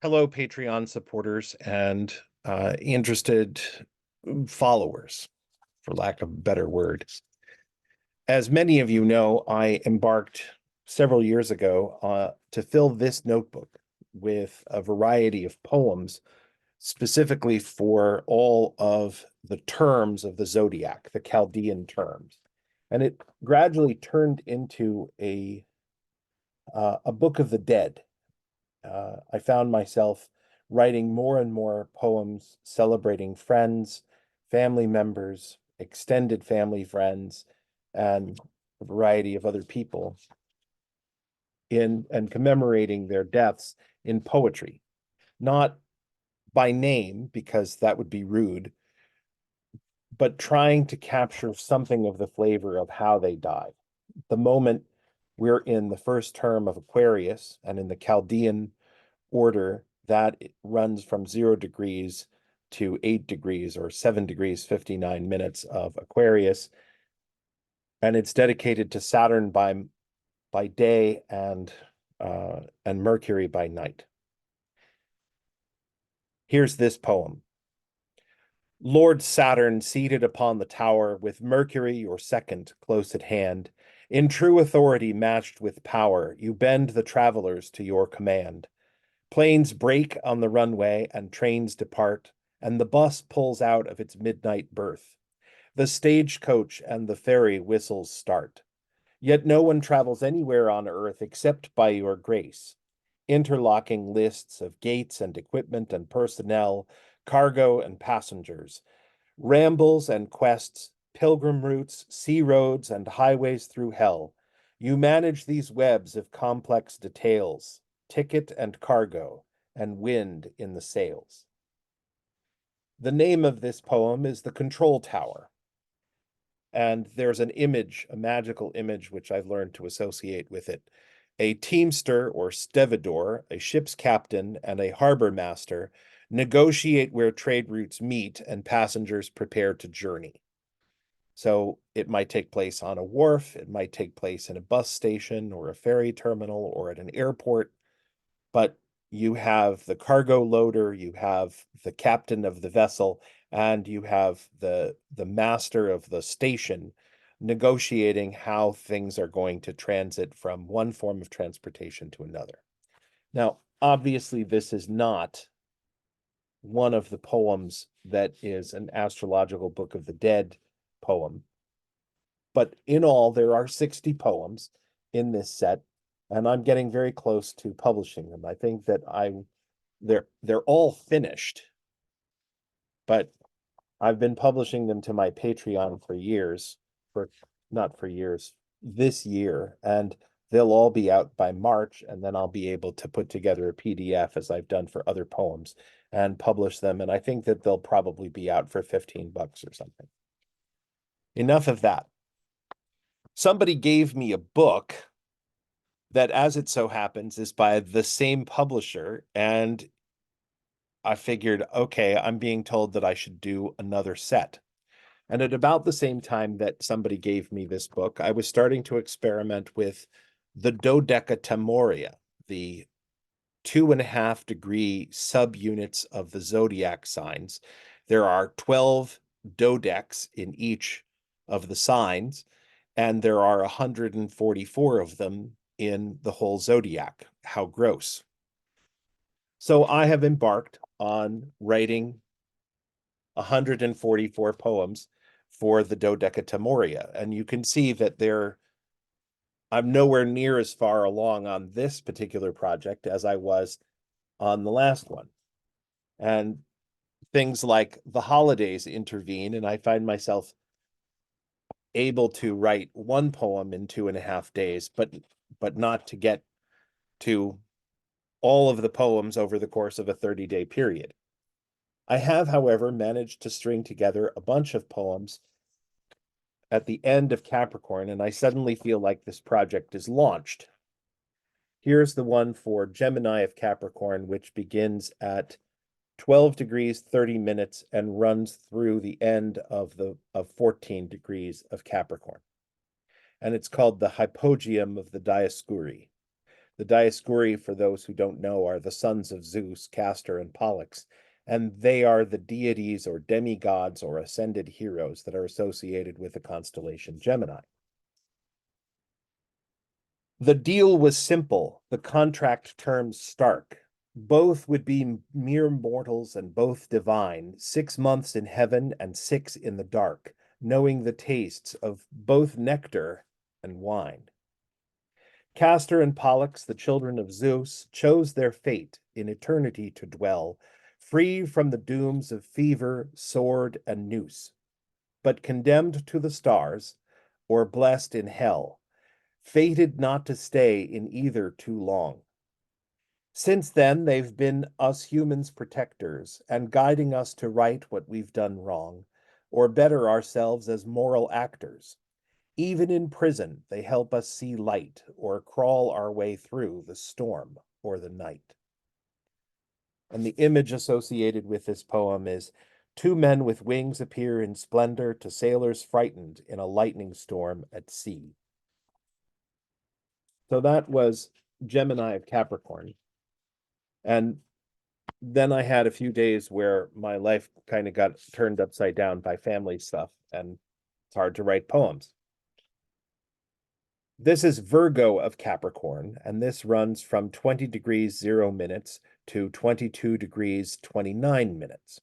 Hello, Patreon supporters and interested followers, for lack of a better word. As many of you know, I embarked several years ago to fill this notebook with a variety of poems, specifically for all of the terms of the Zodiac, the Chaldean terms. And it gradually turned into a book of the dead. I found myself writing more and more poems celebrating friends, family members, extended family friends, and a variety of other people in and commemorating their deaths in poetry, not by name, because that would be rude, but trying to capture something of the flavor of how they died. The moment we're in the first term of Aquarius and in the Chaldean order, that runs from 0 degrees to 8 degrees or 7 degrees 59 minutes of Aquarius, and it's dedicated to Saturn by day and Mercury by night. Here's this poem. Lord Saturn, seated upon the tower, with Mercury, your second, close at hand, in true authority matched with power, you bend the travelers to your command. Planes break on the runway and trains depart, and the bus pulls out of its midnight berth. The stagecoach and the ferry whistles start. Yet no one travels anywhere on earth except by your grace. Interlocking lists of gates and equipment and personnel, cargo and passengers, rambles and quests, pilgrim routes, sea roads, and highways through hell. You manage these webs of complex details, ticket and cargo, and wind in the sails. The name of this poem is The Control Tower. And there's an image, a magical image, which I've learned to associate with it. A teamster or stevedore, a ship's captain, and a harbor master negotiate where trade routes meet and passengers prepare to journey. So it might take place on a wharf, it might take place in a bus station or a ferry terminal or at an airport, but you have the cargo loader, you have the captain of the vessel, and you have the master of the station negotiating how things are going to transit from one form of transportation to another. Now, obviously, this is not one of the poems that is an astrological Book of the Dead poem, but in all, there are 60 poems in this set, and I'm getting very close to publishing them. I think that they're all finished, but I've been publishing them to my Patreon for years, for not for years, this year, and they'll all be out by March, and then I'll be able to put together a PDF as I've done for other poems and publish them. And I think that they'll probably be out for $15 or something. Enough of that. Somebody gave me a book that, as it so happens, is by the same publisher, and I figured, okay, I'm being told that I should do another set. And at about the same time that somebody gave me this book, I was starting to experiment with the Dodekatemoria, the 2.5-degree subunits of the zodiac signs. There are 12 dodecks in each of the signs, and there are 144 of them in the whole zodiac. How gross. So I have embarked on writing 144 poems for the Dodekatemoria, and you can see that I'm nowhere near as far along on this particular project as I was on the last one. And things like the holidays intervene, and I find myself able to write one poem in 2.5 days, but not to get to all of the poems over the course of a 30-day period. I have, however, managed to string together a bunch of poems at the end of Capricorn, and I suddenly feel like this project is launched. Here's the one for Gemini of Capricorn, which begins at 12 degrees 30 minutes and runs through the end of 14 degrees of Capricorn. And it's called the Hypogeum of the Dioscuri. The Dioscuri, for those who don't know, are the sons of Zeus, Castor, and Pollux, and they are the deities or demigods or ascended heroes that are associated with the constellation Gemini. The deal was simple, the contract terms stark. Both would be mere mortals and both divine, 6 months in heaven and 6 in the dark, knowing the tastes of both nectar and wine. Castor and Pollux, the children of Zeus, chose their fate in eternity to dwell, free from the dooms of fever, sword, and noose, but condemned to the stars, or blessed in hell, fated not to stay in either too long. Since then, they've been us humans' protectors and guiding us to right what we've done wrong, or better ourselves as moral actors. Even in prison, they help us see light or crawl our way through the storm or the night. And the image associated with this poem is 2 men with wings appear in splendor to sailors frightened in a lightning storm at sea. So that was Gemini of Capricorn. And then I had a few days where my life kind of got turned upside down by family stuff, and it's hard to write poems. This is Virgo of Capricorn, and this runs from 20 degrees 0 minutes to 22 degrees 29 minutes.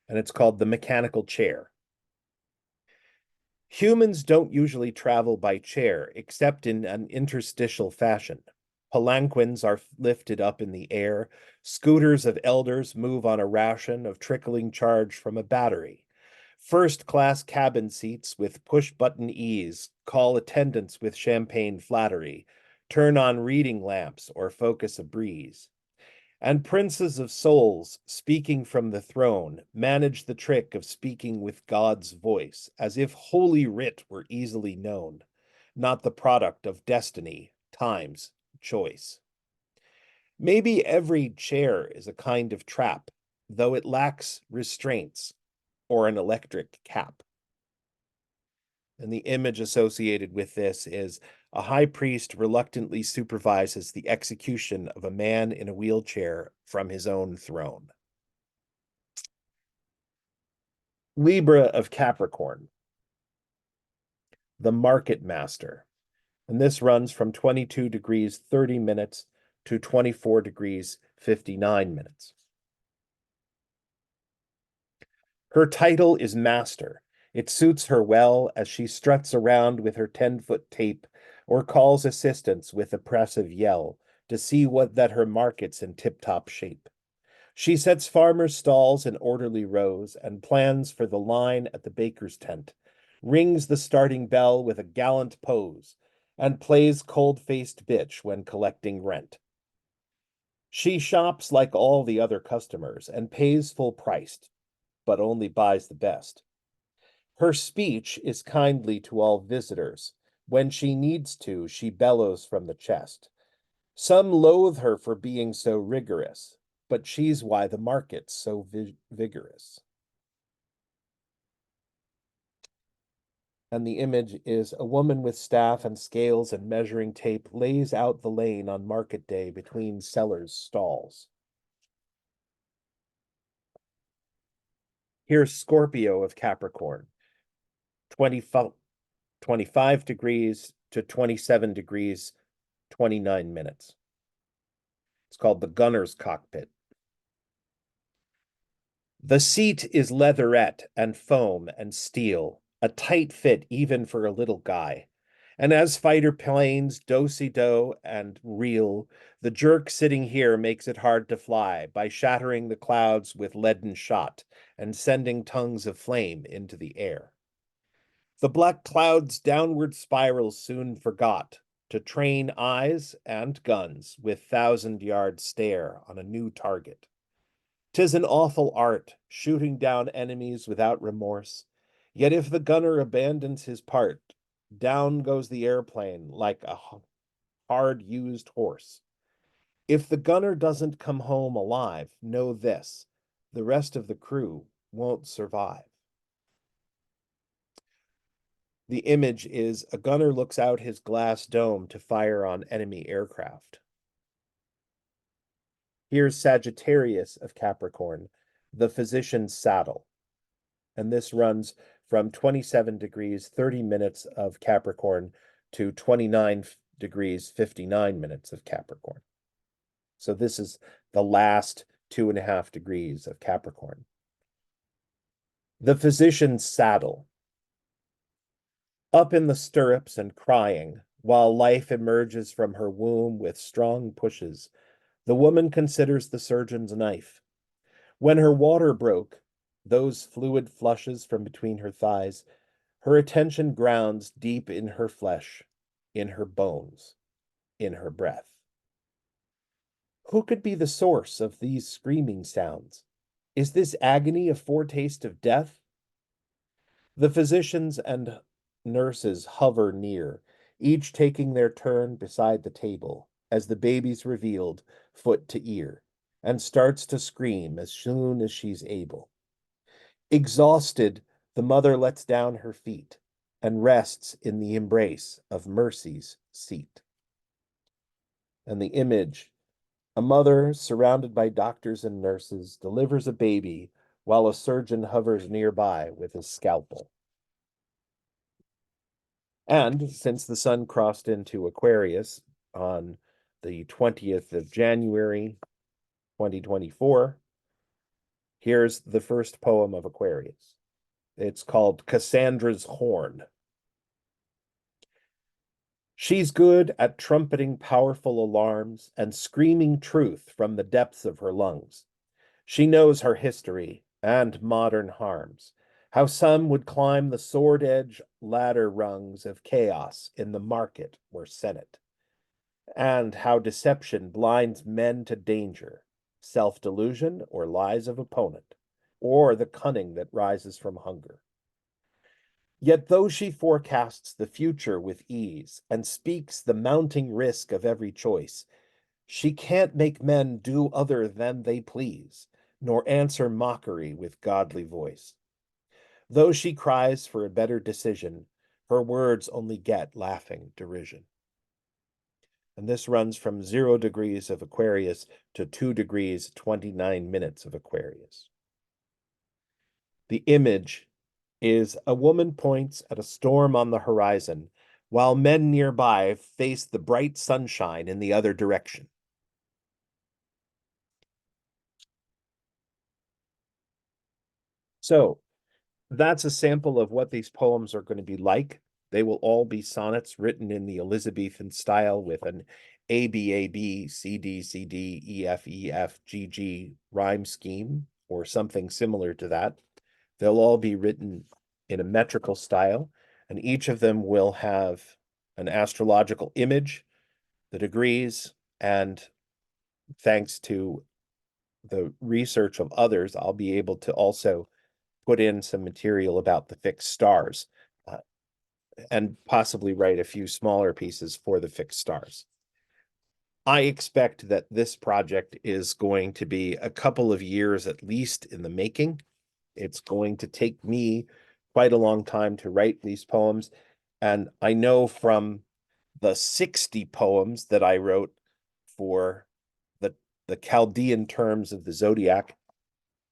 And it's called The Mechanical Chair. Humans don't usually travel by chair, except in an interstitial fashion. Palanquins are lifted up in the air. Scooters of elders move on a ration of trickling charge from a battery. First-class cabin seats with push-button ease call attendants with champagne flattery, turn on reading lamps or focus a breeze. And princes of souls, speaking from the throne, manage the trick of speaking with God's voice, as if Holy Writ were easily known, not the product of destiny, time's choice. Maybe every chair is a kind of trap, though it lacks restraints or an electric cap. And the image associated with this is a high priest reluctantly supervises the execution of a man in a wheelchair from his own throne. Libra of Capricorn, the Market Master. And this runs from 22 degrees 30 minutes to 24 degrees 59 minutes. Her title is Master. It suits her well as she struts around with her 10-foot tape or calls assistance with oppressive yell to see that her market's in tip-top shape. She sets farmers' stalls in orderly rows and plans for the line at the baker's tent, rings the starting bell with a gallant pose, and plays cold-faced bitch when collecting rent. She shops like all the other customers and pays full priced, but only buys the best. Her speech is kindly to all visitors. When she needs to, she bellows from the chest. Some loathe her for being so rigorous, but she's why the market's so vigorous. And the image is a woman with staff and scales and measuring tape lays out the lane on market day between sellers' stalls. Here's Scorpio of Capricorn, 25 degrees to 27 degrees, 29 minutes. It's called the gunner's cockpit. The seat is leatherette and foam and steel, a tight fit even for a little guy. And as fighter planes do-si-do and reel, the jerk sitting here makes it hard to fly by shattering the clouds with leaden shot and sending tongues of flame into the air. The black clouds' downward spirals soon forgot to train eyes and guns with 1,000-yard stare on a new target. 'Tis an awful art, shooting down enemies without remorse. Yet if the gunner abandons his part, down goes the airplane like a hard-used horse. If the gunner doesn't come home alive, know this, the rest of the crew won't survive. The image is a gunner looks out his glass dome to fire on enemy aircraft. Here's Sagittarius of Capricorn, the physician's saddle. And this runs from 27 degrees, 30 minutes of Capricorn to 29 degrees, 59 minutes of Capricorn. So this is the last 2.5 degrees of Capricorn. The physician's saddle. Up in the stirrups and crying, while life emerges from her womb with strong pushes, the woman considers the surgeon's knife. When her water broke, those fluid flushes from between her thighs, her attention grounds deep in her flesh, in her bones, in her breath. Who could be the source of these screaming sounds? Is this agony a foretaste of death? The physicians and nurses hover near, each taking their turn beside the table, as the baby's revealed, foot to ear, and starts to scream as soon as she's able. Exhausted, the mother lets down her feet and rests in the embrace of Mercy's seat. And the image, a mother surrounded by doctors and nurses delivers a baby while a surgeon hovers nearby with his scalpel. And since the sun crossed into Aquarius on the 20th of January, 2024, here's the first poem of Aquarius. It's called Cassandra's Horn. She's good at trumpeting powerful alarms and screaming truth from the depths of her lungs. She knows her history and modern harms, how some would climb the sword-edge ladder rungs of chaos in the market or senate, and how deception blinds men to danger, self-delusion or lies of opponent, or the cunning that rises from hunger. Yet though she forecasts the future with ease and speaks the mounting risk of every choice, she can't make men do other than they please, nor answer mockery with godly voice. Though she cries for a better decision, her words only get laughing derision. And this runs from 0 degrees of Aquarius to 2 degrees, 29 minutes of Aquarius. The image is a woman points at a storm on the horizon, while men nearby face the bright sunshine in the other direction. So that's a sample of what these poems are going to be like. They will all be sonnets written in the Elizabethan style with an A, B, A, B, C, D, C, D, E, F, E, F, G, G rhyme scheme or something similar to that. They'll all be written in a metrical style, and each of them will have an astrological image, the degrees, and thanks to the research of others, I'll be able to also put in some material about the fixed stars and possibly write a few smaller pieces for the fixed stars. I expect that this project is going to be a couple of years at least in the making. It's going to take me quite a long time to write these poems. And I know from the 60 poems that I wrote for the Chaldean terms of the Zodiac,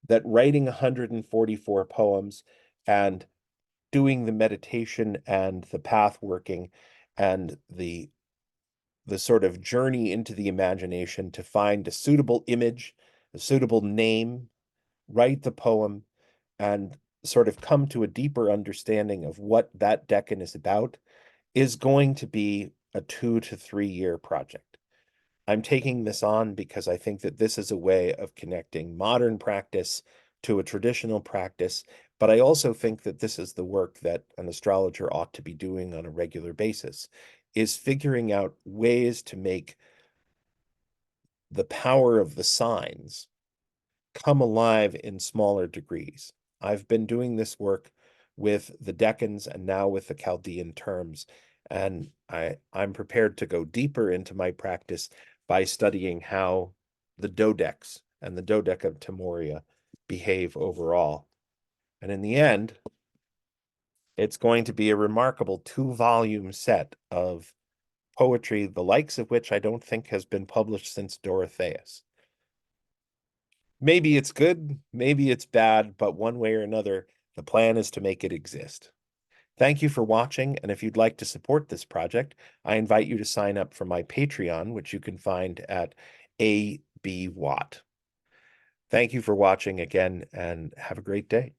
that writing 144 poems and doing the meditation and the path working and the sort of journey into the imagination to find a suitable image, a suitable name, write the poem, and sort of come to a deeper understanding of what that decan is about is going to be a 2 to 3 year project. I'm taking this on because I think that this is a way of connecting modern practice to a traditional practice, but I also think that this is the work that an astrologer ought to be doing on a regular basis, is figuring out ways to make the power of the signs come alive in smaller degrees. I've been doing this work with the decans and now with the Chaldean terms, and I'm prepared to go deeper into my practice by studying how the Dodecs and the Dodekatemoria behave overall. And in the end, It's going to be a remarkable 2-volume set of poetry, the likes of which I don't think has been published since Dorotheus. Maybe it's good, maybe it's bad, but one way or another, the plan is to make it exist. Thank you for watching, and if you'd like to support this project, I invite you to sign up for my Patreon, which you can find at AB Watt. Thank you for watching again, and have a great day.